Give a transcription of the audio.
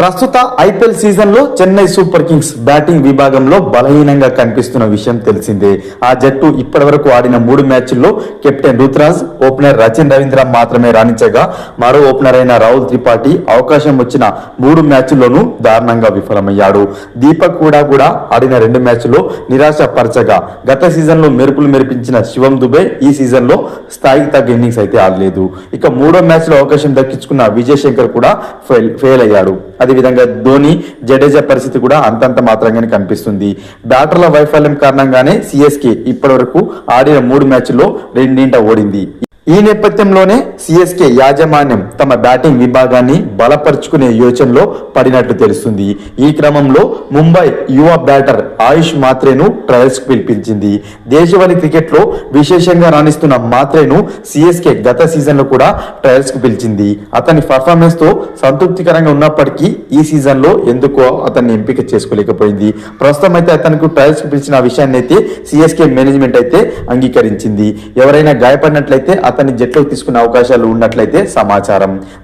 ప్రస్తుత IPL season లో Chennai super Kings batting విభాగంలో బలహీనంగా కనిపిస్తున్న విషయం తెలిసిందే. ఆ జట్టు ఇప్పటి వరకు ఆడిన 3 మ్యాచ్ల్లో కెప్టెన్ రుతురాజ్, ఓపెనర్ రచిన్ రవీంద్ర మాత్రమే రాణించగా మరో ఓపెనర్ అయిన రాహుల్ త్రిపాఠి అవకాశం వచ్చిన 3 మ్యాచ్ల్లోనూ దారుణంగా విఫలమయ్యాడు. దీపక్ కూడా ఆడిన 2 మ్యాచ్ల్లో నిరాశపరచగా గత సీజన్ లో మెరుపులు మెరిపించిన శివం దుబే ఈ సీజన్ లో స్థాయికి తగ్గ ఇన్నింగ్స్ అయితే ఆడలేదు. ఇక 3వ మ్యాచ్ లో అవకాశం దక్కించుకున్న విజయ్ శంకర్ కూడా ఫెయిల్ అయ్యాడు. అదేవిధంగా ధోని, జడేజా పరిస్థితి కూడా అంతంత మాత్రంగానే కనిపిస్తుంది. బ్యాటర్ల వైఫల్యం కారణంగానే సిఎస్కే ఇప్పటి వరకు ఆడిన 3 మ్యాచ్ల్లో 2 ఓడింది. ఈ నేపథ్యంలోనే సిఎస్కే యాజమాన్యం తమ బ్యాటింగ్ విభాగాన్ని బలపరుచుకునే యోచనలో పడినట్లు తెలుస్తుంది. ఈ క్రమంలో ముంబై యువ బ్యాటర్ ఆయుష్ మాత్రేను ట్రయల్స్ కు పిలిపించింది. దేశవాళీ క్రికెట్ లో విశేషంగా రాణిస్తున్న మాత్రేను సిఎస్కే గత సీజన్ లో కూడా ట్రయల్స్ కు పిలిచింది. అతని పర్ఫార్మెన్స్ తో సంతృప్తికరంగా ఉన్నప్పటికీ ఈ సీజన్ లో ఎందుకో అతన్ని ఎంపిక చేసుకోలేకపోయింది. ప్రస్తుతం అయితే అతనికి ట్రయల్స్ కు పిలిచిన విషయాన్ని అయితే సిఎస్కే మేనేజ్మెంట్ అయితే అంగీకరించింది. ఎవరైనా గాయపడినట్లయితే అతన్ని జట్లోకి తీసుకునే అవకాశాలు ఉన్నట్లయితే సమాచారం.